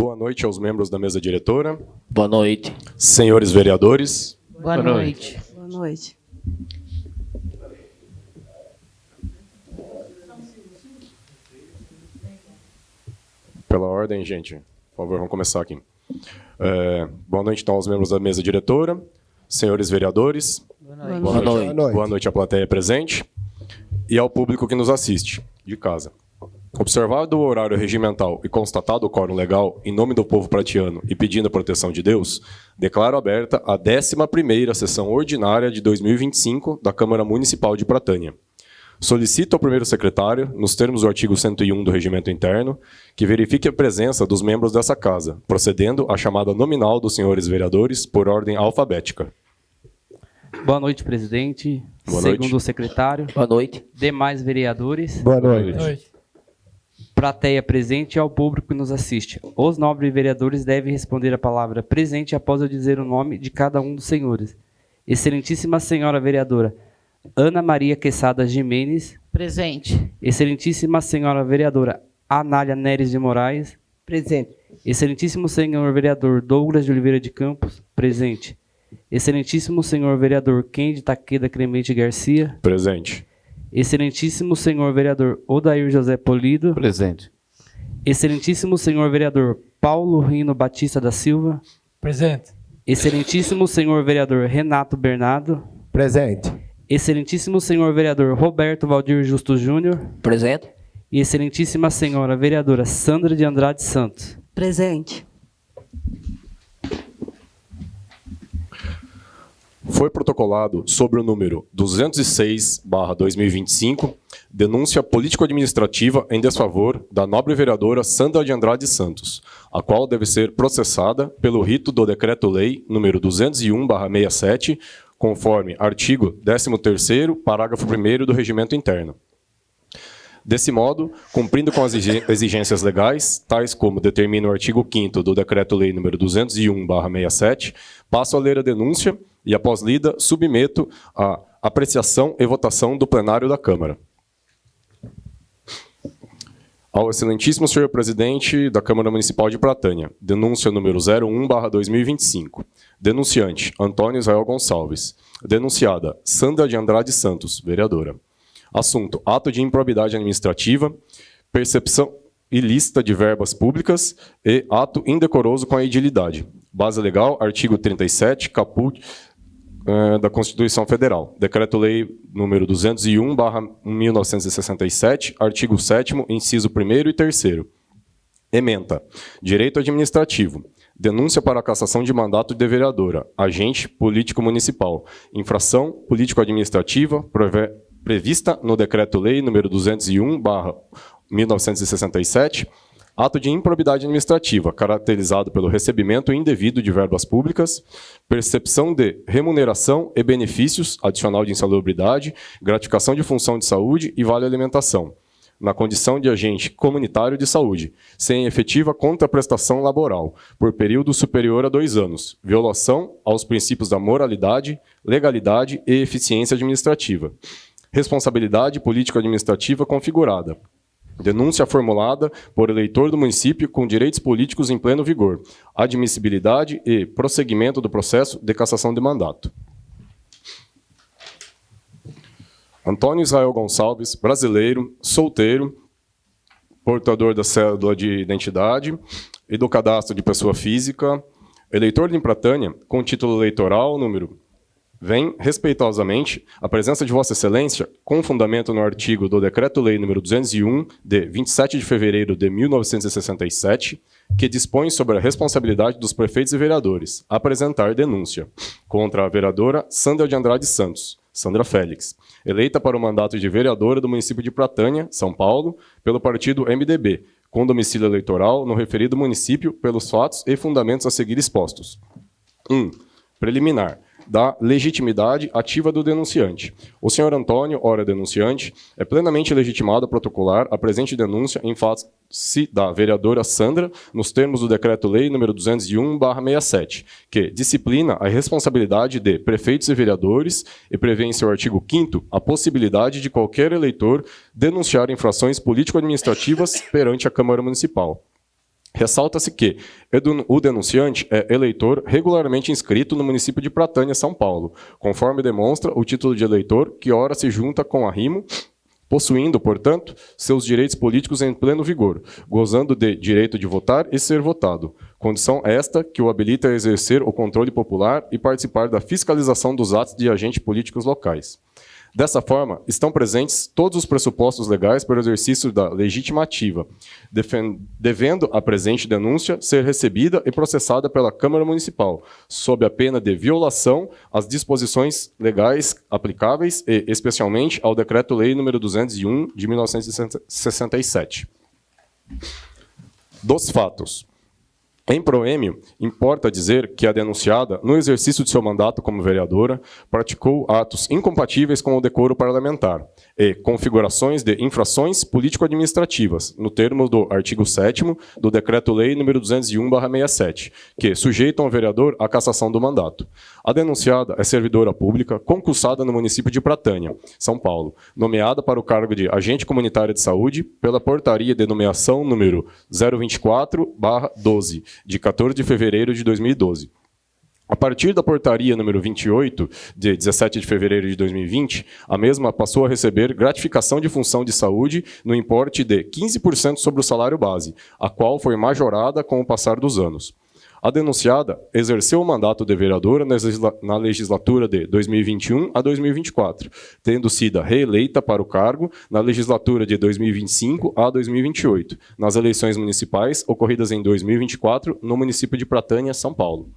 Boa noite aos membros da mesa diretora. Boa noite. Senhores vereadores. Boa noite. Boa noite. Pela ordem, gente. Por favor, vamos começar aqui. Boa noite, então, aos membros da mesa diretora. Senhores vereadores. Boa noite. Boa noite à plateia presente e ao público que nos assiste, de casa. Observado o horário regimental e constatado o quórum legal, em nome do povo pratiano e pedindo a proteção de Deus, declaro aberta a 11ª sessão ordinária de 2025 da Câmara Municipal de Pratânia. Solicito ao primeiro secretário, nos termos do artigo 101 do Regimento Interno, que verifique a presença dos membros dessa casa, procedendo à chamada nominal dos senhores vereadores por ordem alfabética. Boa noite, presidente. Boa noite. Segundo o secretário. Boa noite. Demais vereadores. Boa noite. Plateia presente e ao público que nos assiste. Os nobres vereadores devem responder a palavra presente após eu dizer o nome de cada um dos senhores. Excelentíssima senhora vereadora Ana Maria Quesada Jimenez. Presente. Excelentíssima senhora vereadora Anália Neres de Moraes. Presente. Excelentíssimo senhor vereador Douglas de Oliveira de Campos. Presente. Excelentíssimo senhor vereador Kendi Takeda Clemente Garcia. Presente. Excelentíssimo senhor vereador Odair José Polido. Presente. Excelentíssimo senhor vereador Paulo Rino Batista da Silva. Presente. Excelentíssimo senhor vereador Renato Bernardo. Presente. Excelentíssimo senhor vereador Roberto Valdir Justo Júnior. Presente. E excelentíssima senhora vereadora Sandra de Andrade Santos. Presente. Foi protocolado sobre o número 206/2025, denúncia político-administrativa em desfavor da nobre vereadora Sandra de Andrade Santos, a qual deve ser processada pelo rito do Decreto-Lei número 201/67, conforme artigo 13º, parágrafo 1º do Regimento Interno. Desse modo, cumprindo com as exigências legais, tais como determina o artigo 5º do Decreto-Lei nº 201/67, passo a ler a denúncia e, após lida, submeto à apreciação e votação do plenário da Câmara. Ao excelentíssimo senhor presidente da Câmara Municipal de Pratânia, denúncia número 01/2025. Denunciante, Antônio Israel Gonçalves. Denunciada, Sandra de Andrade Santos, vereadora. Assunto: ato de improbidade administrativa, percepção ilícita de verbas públicas e ato indecoroso com a edilidade. Base legal, artigo 37, caput da Constituição Federal. Decreto-Lei número 201/1967, artigo 7º, inciso 1º e 3º. Ementa. Direito administrativo. Denúncia para a cassação de mandato de vereadora, agente político municipal. Infração político-administrativa prevista no Decreto-Lei nº 201/1967, ato de improbidade administrativa, caracterizado pelo recebimento indevido de verbas públicas, percepção de remuneração e benefícios, adicional de insalubridade, gratificação de função de saúde e vale alimentação, na condição de agente comunitário de saúde, sem efetiva contraprestação laboral, por período superior a 2 anos, violação aos princípios da moralidade, legalidade e eficiência administrativa. Responsabilidade político-administrativa configurada. Denúncia formulada por eleitor do município com direitos políticos em pleno vigor. Admissibilidade e prosseguimento do processo de cassação de mandato. Antônio Israel Gonçalves, brasileiro, solteiro, portador da cédula de identidade e do cadastro de pessoa física, eleitor de Pratânia, com título eleitoral número... Vem, respeitosamente, a presença de Vossa Excelência, com fundamento no artigo do Decreto-Lei nº 201, de 27 de fevereiro de 1967, que dispõe sobre a responsabilidade dos prefeitos e vereadores, apresentar denúncia contra a vereadora Sandra de Andrade Santos, Sandra Félix, eleita para o mandato de vereadora do município de Pratânia, São Paulo, pelo partido MDB, com domicílio eleitoral no referido município, pelos fatos e fundamentos a seguir expostos. 1. Preliminar. Da legitimidade ativa do denunciante. O senhor Antônio, ora denunciante, é plenamente legitimado a protocolar a presente denúncia em face da vereadora Sandra, nos termos do Decreto-Lei nº 201/67, que disciplina a responsabilidade de prefeitos e vereadores e prevê em seu artigo 5º a possibilidade de qualquer eleitor denunciar infrações político-administrativas perante a Câmara Municipal. Ressalta-se que o denunciante é eleitor regularmente inscrito no município de Pratânia, São Paulo, conforme demonstra o título de eleitor, que ora se junta com arrimo, possuindo, portanto, seus direitos políticos em pleno vigor, gozando de direito de votar e ser votado, condição esta que o habilita a exercer o controle popular e participar da fiscalização dos atos de agentes políticos locais. Dessa forma, estão presentes todos os pressupostos legais para o exercício da legitimativa, devendo a presente denúncia ser recebida e processada pela Câmara Municipal, sob a pena de violação às disposições legais aplicáveis e, especialmente, ao Decreto-Lei nº 201, de 1967. Dos fatos. Em proêmio, importa dizer que a denunciada, no exercício de seu mandato como vereadora, praticou atos incompatíveis com o decoro parlamentar e configurações de infrações político-administrativas, no termo do artigo 7º do Decreto-Lei nº 201/67, que sujeitam o vereador à cassação do mandato. A denunciada é servidora pública concursada no município de Pratânia, São Paulo, nomeada para o cargo de agente comunitária de saúde pela portaria de nomeação número 024/12, de 14 de fevereiro de 2012. A partir da portaria número 28, de 17 de fevereiro de 2020, a mesma passou a receber gratificação de função de saúde no importe de 15% sobre o salário base, a qual foi majorada com o passar dos anos. A denunciada exerceu o mandato de vereadora na legislatura de 2021 a 2024, tendo sido reeleita para o cargo na legislatura de 2025 a 2028, nas eleições municipais ocorridas em 2024 no município de Pratânia, São Paulo.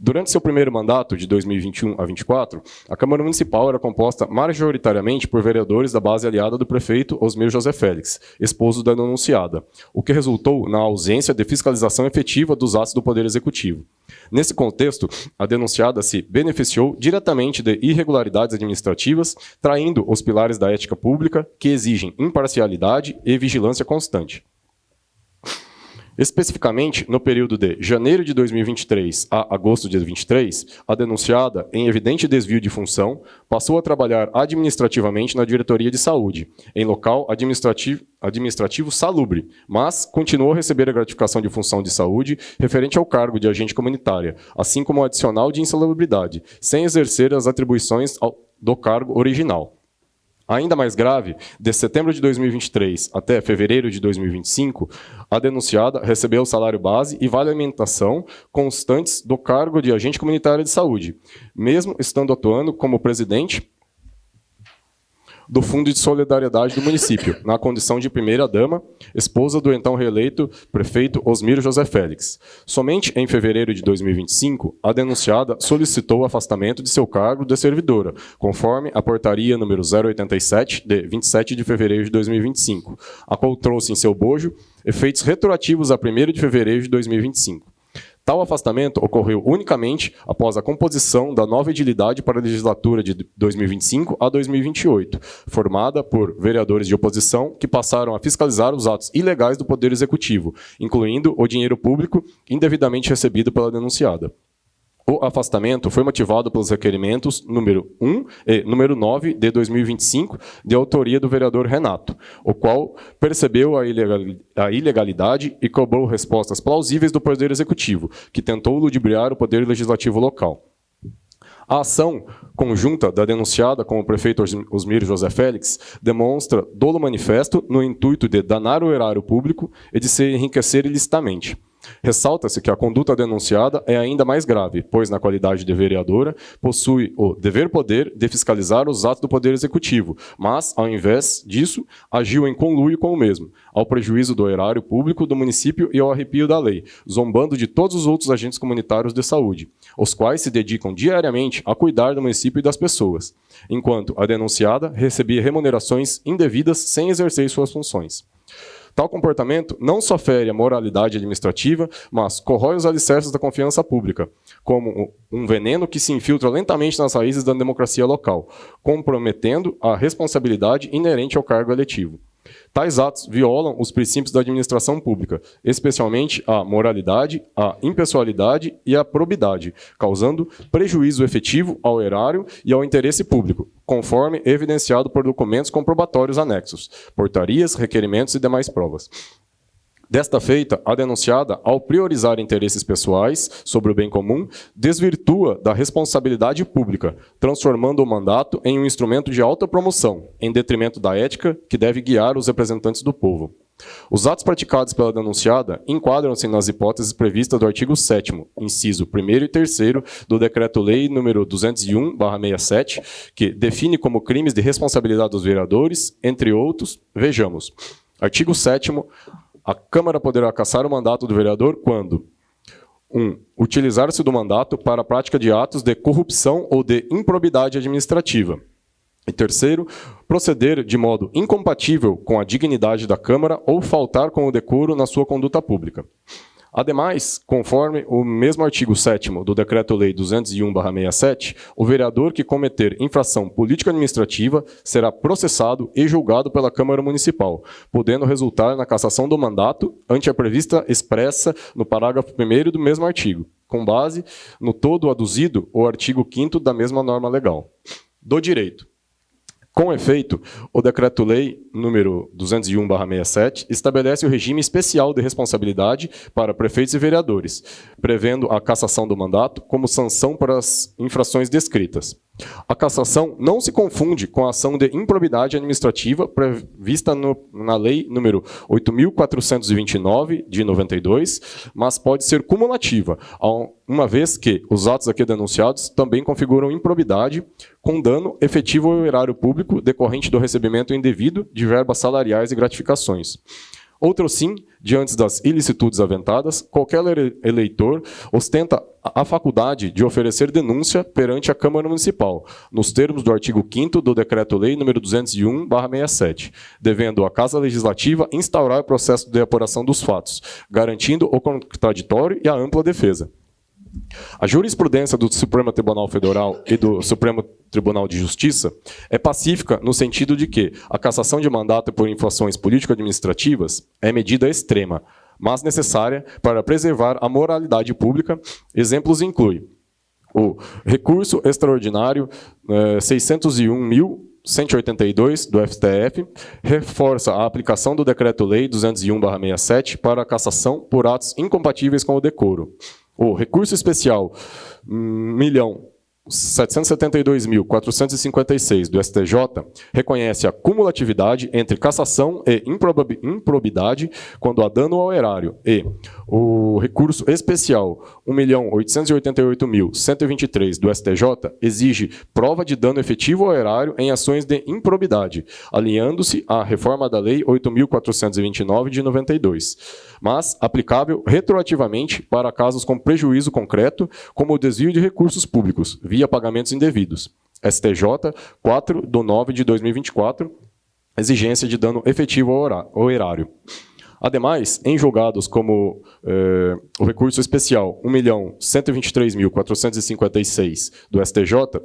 Durante seu primeiro mandato, de 2021 a 2024, a Câmara Municipal era composta majoritariamente por vereadores da base aliada do prefeito Osmir José Félix, esposo da denunciada, o que resultou na ausência de fiscalização efetiva dos atos do Poder Executivo. Nesse contexto, a denunciada se beneficiou diretamente de irregularidades administrativas, traindo os pilares da ética pública, que exigem imparcialidade e vigilância constante. Especificamente, no período de janeiro de 2023 a agosto de 2023, a denunciada, em evidente desvio de função, passou a trabalhar administrativamente na Diretoria de Saúde, em local administrativo salubre, mas continuou a receber a gratificação de função de saúde referente ao cargo de agente comunitária, assim como o adicional de insalubridade, sem exercer as atribuições do cargo original. Ainda mais grave, de setembro de 2023 até fevereiro de 2025, a denunciada recebeu o salário base e vale alimentação constantes do cargo de agente comunitário de saúde, mesmo estando atuando como presidente do Fundo de Solidariedade do município, na condição de primeira-dama, esposa do então reeleito prefeito Osmir José Félix. Somente em fevereiro de 2025, a denunciada solicitou o afastamento de seu cargo de servidora, conforme a portaria número 087, de 27 de fevereiro de 2025, a qual trouxe em seu bojo efeitos retroativos a 1º de fevereiro de 2025. Tal afastamento ocorreu unicamente após a composição da nova edilidade para a legislatura de 2025 a 2028, formada por vereadores de oposição que passaram a fiscalizar os atos ilegais do Poder Executivo, incluindo o dinheiro público indevidamente recebido pela denunciada. O afastamento foi motivado pelos requerimentos número 1 e número 9 de 2025, de autoria do vereador Renato, o qual percebeu a ilegalidade e cobrou respostas plausíveis do Poder Executivo, que tentou ludibriar o Poder Legislativo local. A ação conjunta da denunciada com o prefeito Osmir José Félix demonstra dolo manifesto no intuito de danar o erário público e de se enriquecer ilicitamente. Ressalta-se que a conduta denunciada é ainda mais grave, pois, na qualidade de vereadora, possui o dever-poder de fiscalizar os atos do Poder Executivo, mas, ao invés disso, agiu em conluio com o mesmo, ao prejuízo do erário público do município e ao arrepio da lei, zombando de todos os outros agentes comunitários de saúde, os quais se dedicam diariamente a cuidar do município e das pessoas, enquanto a denunciada recebia remunerações indevidas sem exercer suas funções. Tal comportamento não só fere a moralidade administrativa, mas corrói os alicerces da confiança pública, como um veneno que se infiltra lentamente nas raízes da democracia local, comprometendo a responsabilidade inerente ao cargo eletivo. Tais atos violam os princípios da administração pública, especialmente a moralidade, a impessoalidade e a probidade, causando prejuízo efetivo ao erário e ao interesse público, conforme evidenciado por documentos comprobatórios anexos, portarias, requerimentos e demais provas. Desta feita, a denunciada, ao priorizar interesses pessoais sobre o bem comum, desvirtua da responsabilidade pública, transformando o mandato em um instrumento de autopromoção, em detrimento da ética que deve guiar os representantes do povo. Os atos praticados pela denunciada enquadram-se nas hipóteses previstas do artigo 7º, inciso 1º e 3º do Decreto-Lei nº 201/67, que define como crimes de responsabilidade dos vereadores, entre outros, vejamos. Artigo 7º, a Câmara poderá cassar o mandato do vereador quando 1. Utilizar-se do mandato para a prática de atos de corrupção ou de improbidade administrativa. E terceiro, proceder de modo incompatível com a dignidade da Câmara ou faltar com o decoro na sua conduta pública. Ademais, conforme o mesmo artigo 7º do Decreto-Lei 201/67, o vereador que cometer infração político-administrativa será processado e julgado pela Câmara Municipal, podendo resultar na cassação do mandato ante a prevista expressa no parágrafo 1º do mesmo artigo, com base no todo aduzido o artigo 5º da mesma norma legal. Do direito. Com efeito, o Decreto-Lei nº 201/67 estabelece o regime especial de responsabilidade para prefeitos e vereadores, prevendo a cassação do mandato como sanção para as infrações descritas. A cassação não se confunde com a ação de improbidade administrativa prevista na Lei nº 8.429, de 92, mas pode ser cumulativa, uma vez que os atos aqui denunciados também configuram improbidade com dano efetivo ao erário público decorrente do recebimento indevido de verbas salariais e gratificações. Outro sim, diante das ilicitudes aventadas, qualquer eleitor ostenta a faculdade de oferecer denúncia perante a Câmara Municipal, nos termos do artigo 5º do Decreto-Lei nº 201/67, devendo a Casa Legislativa instaurar o processo de apuração dos fatos, garantindo o contraditório e a ampla defesa. A jurisprudência do Supremo Tribunal Federal e do Supremo Tribunal de Justiça é pacífica no sentido de que a cassação de mandato por infrações político-administrativas é medida extrema, mas necessária para preservar a moralidade pública. Exemplos incluem o recurso extraordinário 601.182 do STF, reforça a aplicação do Decreto-Lei 201/67 para a cassação por atos incompatíveis com o decoro. O recurso especial 1.772.456 do STJ reconhece a cumulatividade entre cassação e improbidade quando há dano ao erário, e o recurso especial 1.888.123 do STJ exige prova de dano efetivo ao erário em ações de improbidade, alinhando-se à reforma da Lei 8.429 de 92, mas aplicável retroativamente para casos com prejuízo concreto, como o desvio de recursos públicos, via pagamentos indevidos. STJ 4/9/2024, exigência de dano efetivo ao erário. Ademais, em julgados como o recurso especial 1.123.456 do STJ,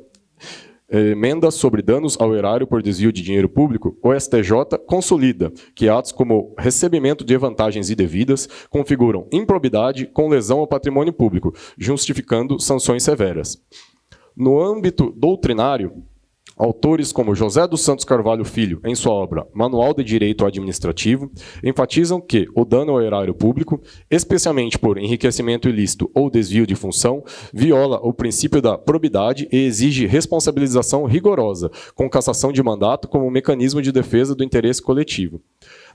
emenda sobre danos ao erário por desvio de dinheiro público, o STJ consolida que atos como recebimento de vantagens indevidas configuram improbidade com lesão ao patrimônio público, justificando sanções severas. No âmbito doutrinário, autores como José dos Santos Carvalho Filho, em sua obra Manual de Direito Administrativo, enfatizam que o dano ao erário público, especialmente por enriquecimento ilícito ou desvio de função, viola o princípio da probidade e exige responsabilização rigorosa, com cassação de mandato como mecanismo de defesa do interesse coletivo.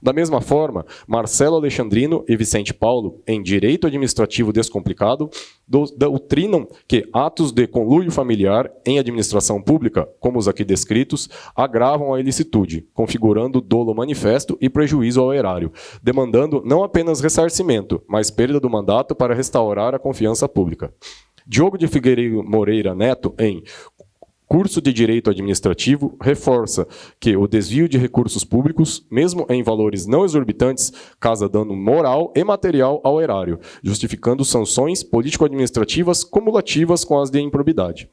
Da mesma forma, Marcelo Alexandrino e Vicente Paulo, em Direito Administrativo Descomplicado, doutrinam que atos de conluio familiar em administração pública, como os aqui descritos, agravam a ilicitude, configurando dolo manifesto e prejuízo ao erário, demandando não apenas ressarcimento, mas perda do mandato para restaurar a confiança pública. Diogo de Figueiredo Moreira Neto, em Curso de Direito Administrativo, reforça que o desvio de recursos públicos, mesmo em valores não exorbitantes, causa dano moral e material ao erário, justificando sanções político-administrativas cumulativas com as de improbidade.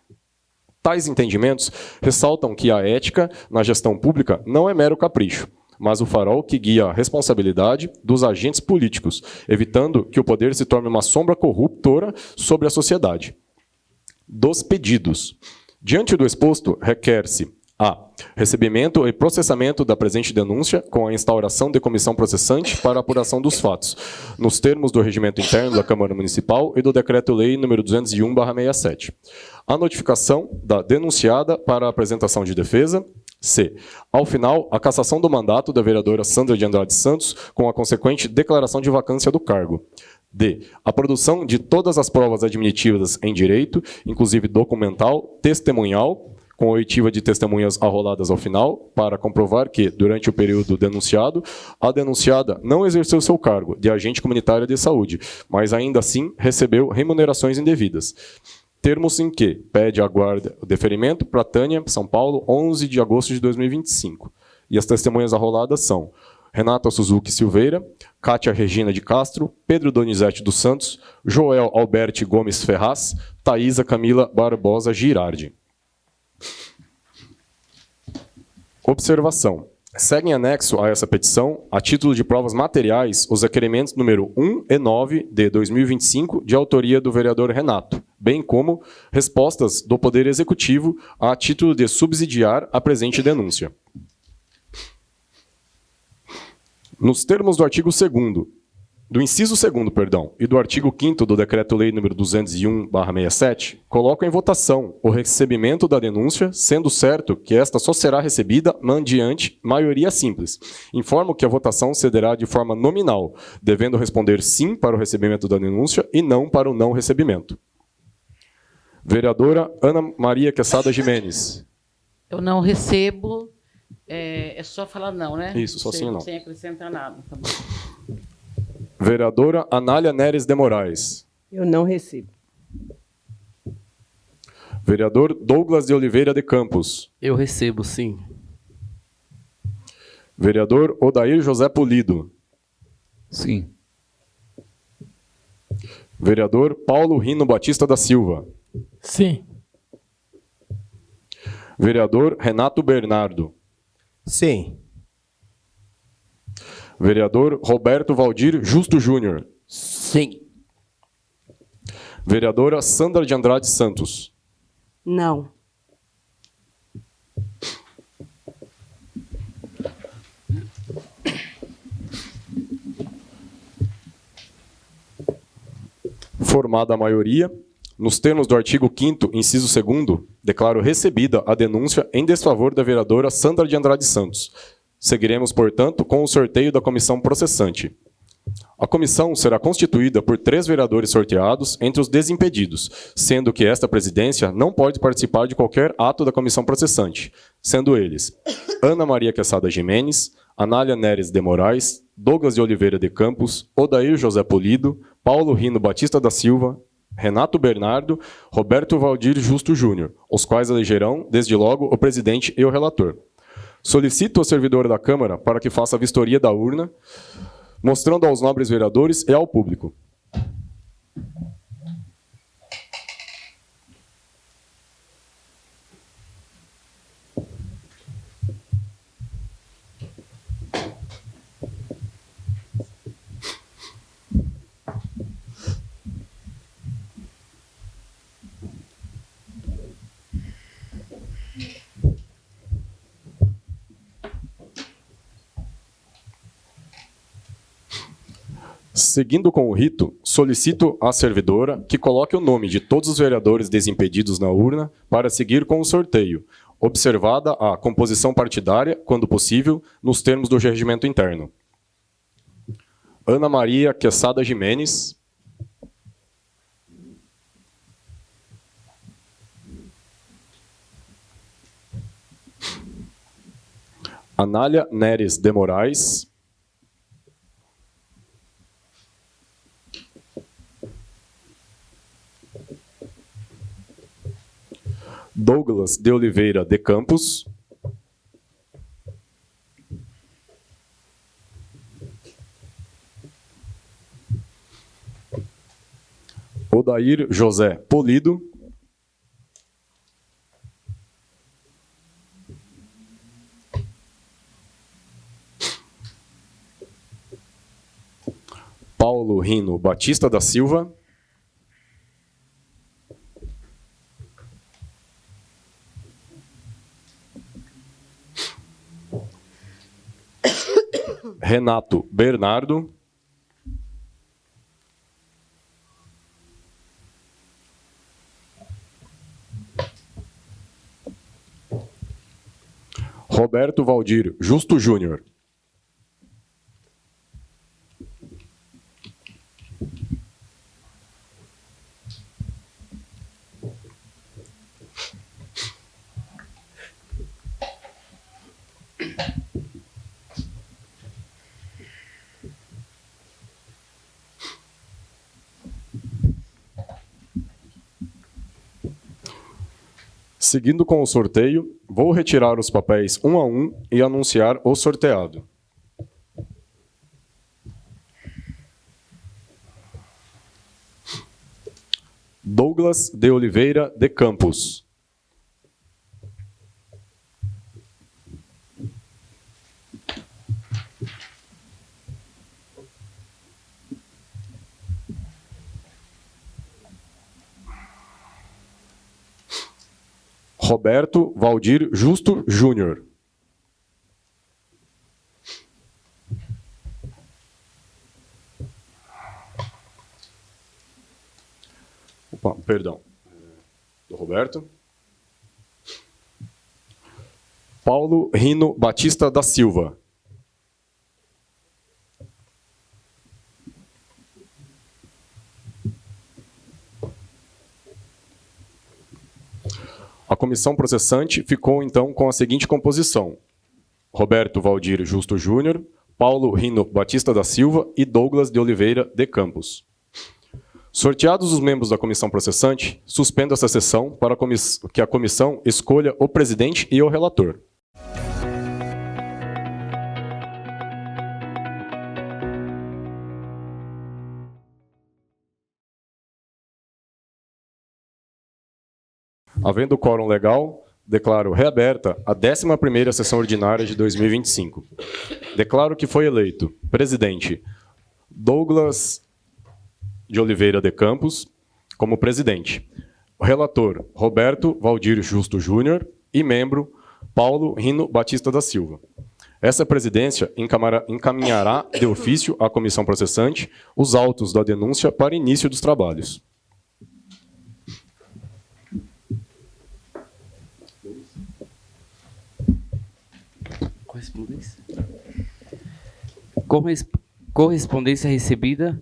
Tais entendimentos ressaltam que a ética na gestão pública não é mero capricho, mas o farol que guia a responsabilidade dos agentes políticos, evitando que o poder se torne uma sombra corruptora sobre a sociedade. Dos pedidos. Diante do exposto, requer-se A. Recebimento e processamento da presente denúncia com a instauração de comissão processante para a apuração dos fatos, nos termos do regimento interno da Câmara Municipal e do Decreto-Lei nº 201/67. A notificação da denunciada para a apresentação de defesa. C. Ao final, a cassação do mandato da vereadora Sandra de Andrade Santos com a consequente declaração de vacância do cargo. D. A produção de todas as provas admitidas em direito, inclusive documental, testemunhal, com oitiva de testemunhas arroladas ao final, para comprovar que, durante o período denunciado, a denunciada não exerceu seu cargo de agente comunitário de saúde, mas ainda assim recebeu remunerações indevidas. Termos em que pede a guarda o deferimento para Tânia, São Paulo, 11 de agosto de 2025. E as testemunhas arroladas são Renata Suzuki Silveira, Cátia Regina de Castro, Pedro Donizete dos Santos, Joel Alberti Gomes Ferraz, Thaisa Camila Barbosa Girardi. Observação. Seguem anexo a essa petição, a título de provas materiais, os requerimentos número 1 e 9 de 2025, de autoria do vereador Renato, bem como respostas do Poder Executivo a título de subsidiar a presente denúncia. Nos termos do artigo 2º, do inciso 2º, perdão, e do artigo 5º do Decreto-Lei nº 201/67, coloco em votação o recebimento da denúncia, sendo certo que esta só será recebida mediante maioria simples. Informo que a votação cederá de forma nominal, devendo responder sim para o recebimento da denúncia e não para o não recebimento. Vereadora Ana Maria Quesada Gimenez. Eu não recebo, é só falar não, né? Isso, só sim ou não. Sem acrescentar nada, tá bom. Vereadora Anália Neres de Moraes. Eu não recebo. Vereador Douglas de Oliveira de Campos. Eu recebo, sim. Vereador Odair José Polido. Sim. Vereador Paulo Rino Batista da Silva. Sim. Vereador Renato Bernardo. Sim. Vereador Roberto Valdir Justo Júnior. Sim. Vereadora Sandra de Andrade Santos. Não. Formada a maioria, nos termos do artigo 5º, inciso 2º, declaro recebida a denúncia em desfavor da vereadora Sandra de Andrade Santos. Seguiremos, portanto, com o sorteio da comissão processante. A comissão será constituída por 3 vereadores sorteados entre os desimpedidos, sendo que esta presidência não pode participar de qualquer ato da comissão processante, sendo eles Ana Maria Quesada Gimenez, Anália Neres de Moraes, Douglas de Oliveira de Campos, Odair José Polido, Paulo Rino Batista da Silva, Renato Bernardo, Roberto Valdir Justo Júnior, os quais elegerão, desde logo, o presidente e o relator. Solicito ao servidor da Câmara para que faça a vistoria da urna, mostrando aos nobres vereadores e ao público. Seguindo com o rito, solicito à servidora que coloque o nome de todos os vereadores desimpedidos na urna para seguir com o sorteio, observada a composição partidária, quando possível, nos termos do regimento interno. Ana Maria Quesada Gimenez. Anália Neres de Moraes. Douglas de Oliveira de Campos. Odair José Polido. Paulo Rino Batista da Silva. Renato Bernardo. Roberto Valdir Justo Júnior. Seguindo com o sorteio, vou retirar os papéis um a um e anunciar o sorteado. Douglas de Oliveira de Campos. Roberto Valdir Justo Júnior. Opa, perdão. Do Roberto. Paulo Rino Batista da Silva. A comissão processante ficou, então, com a seguinte composição: Roberto Valdir Justo Júnior, Paulo Rino Batista da Silva e Douglas de Oliveira de Campos. Sorteados os membros da comissão processante, suspendo essa sessão para que a comissão escolha o presidente e o relator. Havendo quórum legal, declaro reaberta a 11ª sessão ordinária de 2025. Declaro que foi eleito presidente Douglas de Oliveira de Campos como presidente, o relator Roberto Valdir Justo Júnior e membro Paulo Rino Batista da Silva. Essa presidência encaminhará de ofício à comissão processante os autos da denúncia para início dos trabalhos. Correspondência recebida.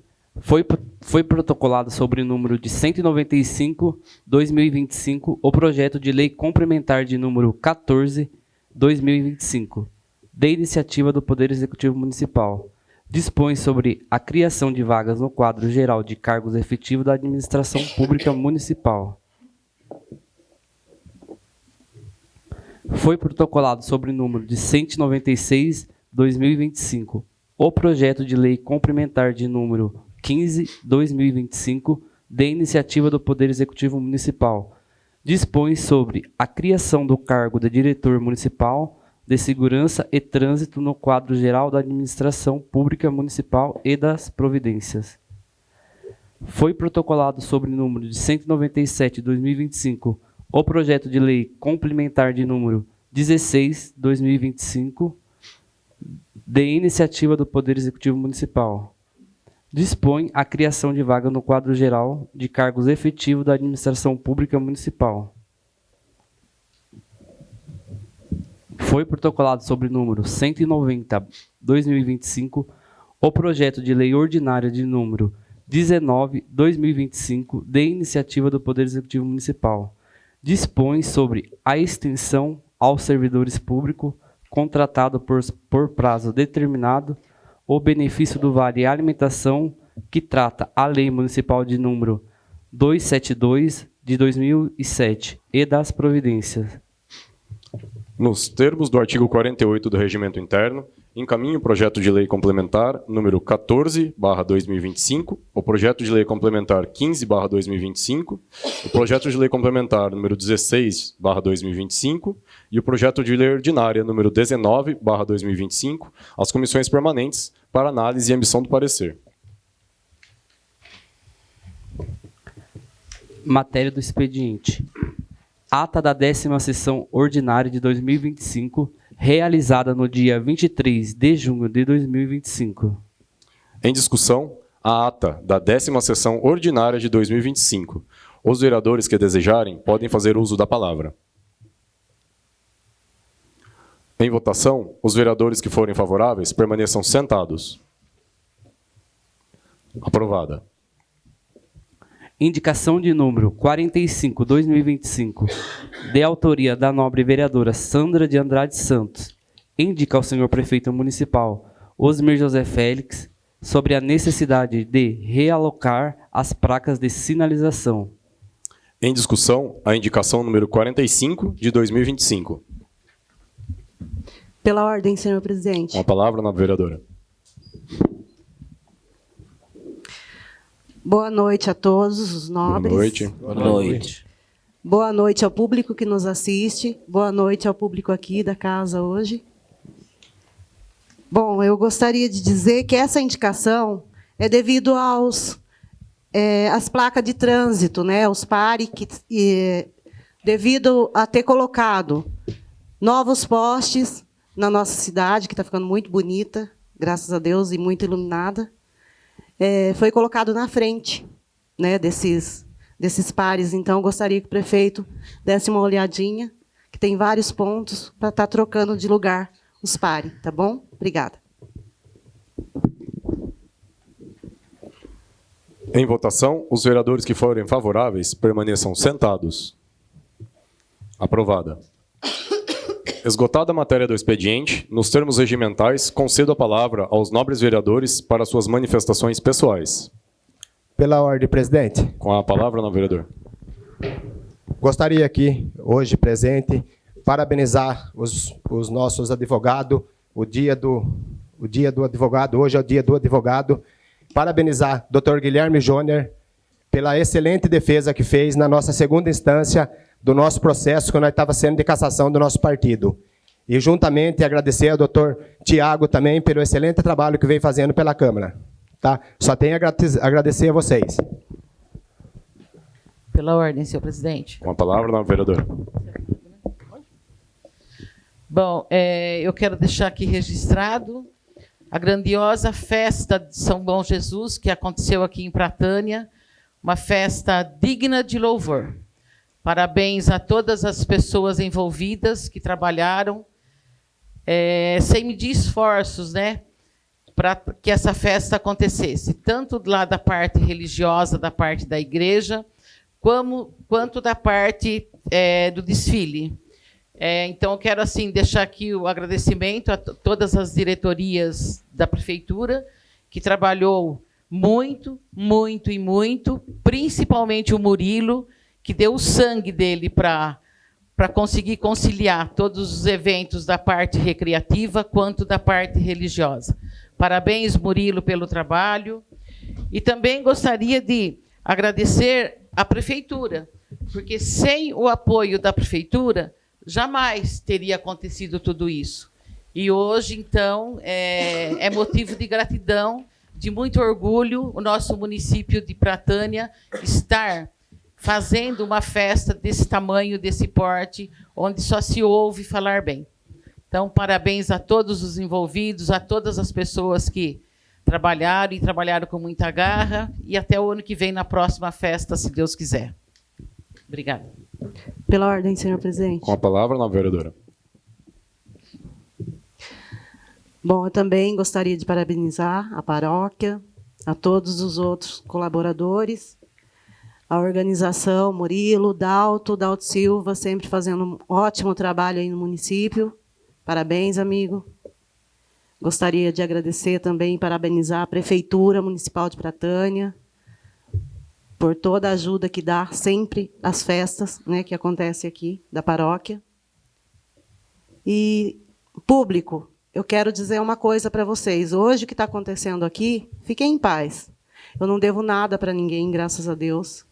Foi protocolado sobre o número de 195/2025 o projeto de lei complementar de número 14/2025, de iniciativa do Poder Executivo Municipal. Dispõe sobre a criação de vagas no quadro geral de cargos efetivos da administração pública municipal. Foi protocolado sobre o número de 196/2025 o projeto de lei complementar de número 15/2025, de iniciativa do Poder Executivo Municipal. Dispõe sobre a criação do cargo de diretor municipal de segurança e trânsito no quadro geral da administração pública municipal e das providências. Foi protocolado sobre o número de 197/2025 o projeto de lei complementar de número 16/2025, de iniciativa do Poder Executivo Municipal. Dispõe a criação de vaga no quadro geral de cargos efetivos da administração pública municipal. Foi protocolado sobre o número 190/2025 o projeto de lei ordinária de número 19/2025, de iniciativa do Poder Executivo Municipal. Dispõe sobre a extensão aos servidores públicos contratado por prazo determinado o benefício do Vale Alimentação, que trata a Lei Municipal de número 272 de 2007 e das providências. Nos termos do artigo 48 do Regimento Interno, encaminho o projeto de lei complementar número 14/2025, o projeto de lei complementar 15/2025, o projeto de lei complementar número 16/2025 e o projeto de lei ordinária número 19/2025 às comissões permanentes para análise e emissão do parecer. Matéria do expediente. Ata da 10ª sessão ordinária de 2025, realizada no dia 23 de junho de 2025. Em discussão, a ata da 10ª sessão ordinária de 2025. Os vereadores que desejarem podem fazer uso da palavra. Em votação, os vereadores que forem favoráveis permaneçam sentados. Aprovada. Indicação de número 45/2025, de autoria da nobre vereadora Sandra de Andrade Santos, indica ao senhor prefeito municipal Osmir José Félix sobre a necessidade de realocar as placas de sinalização. Em discussão, a indicação número 45 de 2025. Pela ordem, senhor presidente. Com a palavra, nobre vereadora. Boa noite a todos os nobres. Boa noite. Boa noite. Boa noite ao público que nos assiste. Boa noite ao público aqui da casa hoje. Bom, eu gostaria de dizer que essa indicação é devido às placas de trânsito, né, os PARI, devido a ter colocado novos postes na nossa cidade, que está ficando muito bonita, graças a Deus, e muito iluminada. Foi colocado na frente, né, desses pares. Então, gostaria que o prefeito desse uma olhadinha, que tem vários pontos para estar trocando de lugar os pares, tá bom? Obrigada. Em votação, os vereadores que forem favoráveis permaneçam sentados. Aprovada. Esgotada a matéria do expediente, nos termos regimentais, concedo a palavra aos nobres vereadores para suas manifestações pessoais. Pela ordem, presidente. Com a palavra, nobre vereador. Gostaria aqui, hoje presente, parabenizar os nossos advogados, o dia do advogado, hoje é o dia do advogado. Parabenizar o Dr. Guilherme Júnior pela excelente defesa que fez na nossa segunda instância do nosso processo, que nós estava sendo de cassação do nosso partido. E, juntamente, agradecer ao doutor Tiago também pelo excelente trabalho que vem fazendo pela Câmara. Tá? Só tenho a agradecer a vocês. Pela ordem, senhor presidente. Com a palavra, nobre vereador. Bom, eu quero deixar aqui registrado a grandiosa festa de São Bom Jesus, que aconteceu aqui em Pratânia, uma festa digna de louvor. Parabéns a todas as pessoas envolvidas que trabalharam sem medir esforços, né, para que essa festa acontecesse, tanto lá da parte religiosa, da parte da igreja, quanto da parte do desfile. Então, eu quero assim, deixar aqui o agradecimento a todas as diretorias da Prefeitura, que trabalhou muito, muito e muito, principalmente o Murilo, que deu o sangue dele para conseguir conciliar todos os eventos da parte recreativa quanto da parte religiosa. Parabéns, Murilo, pelo trabalho. E também gostaria de agradecer à Prefeitura, porque sem o apoio da Prefeitura, jamais teria acontecido tudo isso. E hoje, então, é motivo de gratidão, de muito orgulho, o nosso município de Pratânia estar fazendo uma festa desse tamanho, desse porte, onde só se ouve falar bem. Então, parabéns a todos os envolvidos, a todas as pessoas que trabalharam e trabalharam com muita garra, e até o ano que vem, na próxima festa, se Deus quiser. Obrigada. Pela ordem, senhor presidente. Com a palavra, nobre vereadora. Bom, eu também gostaria de parabenizar a paróquia, a todos os outros colaboradores, a organização, Murilo, Dalto Silva, sempre fazendo um ótimo trabalho aí no município. Parabéns, amigo. Gostaria de agradecer também, parabenizar a Prefeitura Municipal de Pratânia, por toda a ajuda que dá sempre às festas, né, que acontecem aqui, da paróquia. E, público, eu quero dizer uma coisa para vocês. Hoje, o que está acontecendo aqui, fiquem em paz. Eu não devo nada para ninguém, graças a Deus.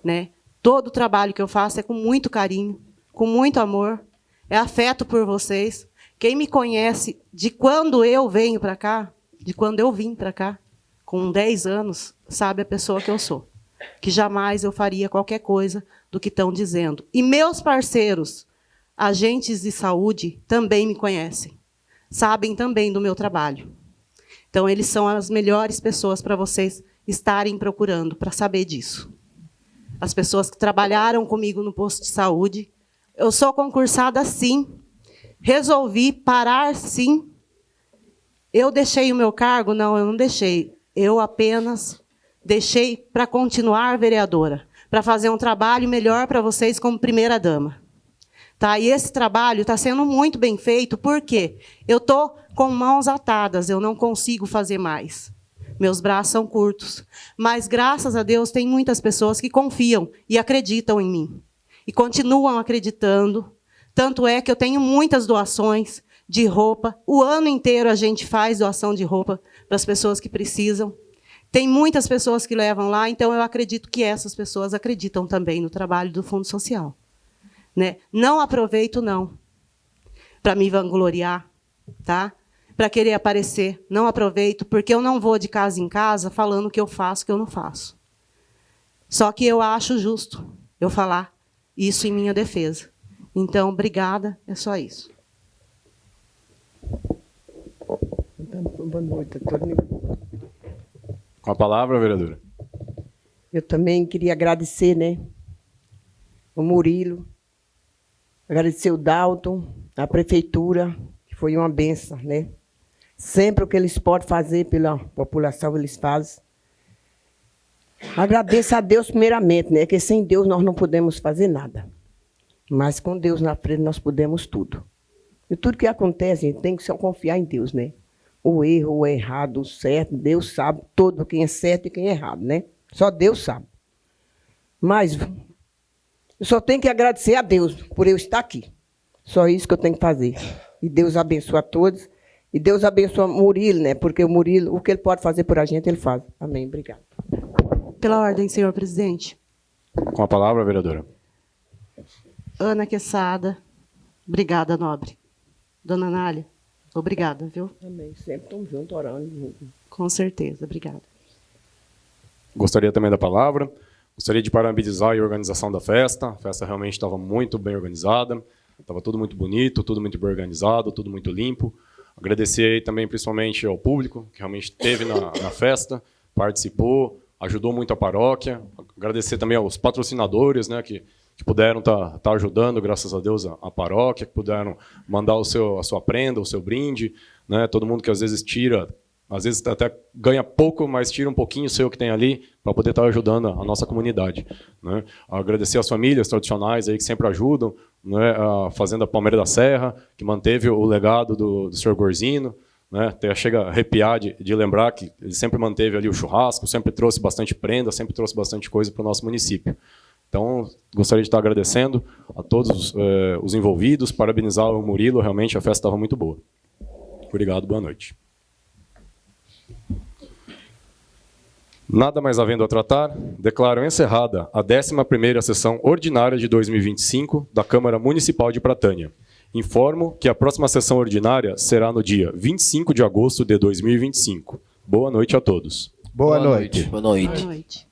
Né? Todo o trabalho que eu faço é com muito carinho, com muito amor, é afeto por vocês. Quem me conhece de quando eu venho para cá, de quando eu vim para cá, com 10 anos, sabe a pessoa que eu sou. Que jamais eu faria qualquer coisa do que estão dizendo. E meus parceiros, agentes de saúde também me conhecem, sabem também do meu trabalho. Então, eles são as melhores pessoas para vocês estarem procurando, para saber disso. As pessoas que trabalharam comigo no posto de saúde. Eu sou concursada, sim. Resolvi parar, sim. Eu deixei o meu cargo? Não, eu não deixei. Eu apenas deixei para continuar vereadora, para fazer um trabalho melhor para vocês como primeira-dama. Tá? E esse trabalho está sendo muito bem feito, porque eu estou com mãos atadas, eu não consigo fazer mais. Meus braços são curtos. Mas, graças a Deus, tem muitas pessoas que confiam e acreditam em mim. E continuam acreditando. Tanto é que eu tenho muitas doações de roupa. O ano inteiro a gente faz doação de roupa para as pessoas que precisam. Tem muitas pessoas que levam lá, então eu acredito que essas pessoas acreditam também no trabalho do Fundo Social. Né? Não aproveito, não, para me vangloriar, tá? Para querer aparecer. Não aproveito, porque eu não vou de casa em casa falando o que eu faço, o que eu não faço. Só que eu acho justo eu falar isso em minha defesa. Então, obrigada, é só isso. Boa noite a todos. Com a palavra, vereadora. Eu também queria agradecer, né, o Murilo, agradecer o Dalton, a prefeitura, que foi uma benção, né? Sempre o que eles podem fazer pela população, eles fazem. Agradeço a Deus primeiramente, né? Que sem Deus nós não podemos fazer nada. Mas com Deus na frente nós podemos tudo. E tudo que acontece, a gente tem que só confiar em Deus, né? O erro, o errado, o certo, Deus sabe todo quem é certo e quem é errado, né? Só Deus sabe. Mas eu só tenho que agradecer a Deus por eu estar aqui. Só isso que eu tenho que fazer. E Deus abençoe a todos. E Deus abençoe o Murilo, né? Porque o Murilo, o que ele pode fazer por a gente, ele faz. Amém. Obrigado. Pela ordem, senhor presidente. Com a palavra, vereadora. Ana Quesada. Obrigada, nobre. Dona Nália, obrigada, viu? Amém. Sempre estamos juntos, orando. Com certeza, obrigada. Gostaria também da palavra. Gostaria de parabenizar a organização da festa. A festa realmente estava muito bem organizada. Estava tudo muito bonito, tudo muito bem organizado, tudo muito limpo. Agradecer aí também, principalmente, ao público, que realmente esteve na festa, participou, ajudou muito a paróquia. Agradecer também aos patrocinadores, né, que puderam estar ajudando, graças a Deus, a paróquia, que puderam mandar a sua prenda, o seu brinde. Né, todo mundo que às vezes tira, às vezes até ganha pouco, mas tira um pouquinho o seu que tem ali para poder estar ajudando a nossa comunidade. Né. Agradecer às famílias tradicionais aí que sempre ajudam, né, a Fazenda Palmeira da Serra, que manteve o legado do Sr. Gorzino, né, até chega a arrepiar de lembrar que ele sempre manteve ali o churrasco, sempre trouxe bastante prenda, sempre trouxe bastante coisa para o nosso município. Então, gostaria de estar agradecendo a todos os envolvidos, parabenizar o Murilo, realmente a festa estava muito boa. Obrigado, boa noite. Nada mais havendo a tratar, declaro encerrada a 11ª sessão ordinária de 2025 da Câmara Municipal de Pratânia. Informo que a próxima sessão ordinária será no dia 25 de agosto de 2025. Boa noite a todos. Boa noite. Boa noite. Boa noite.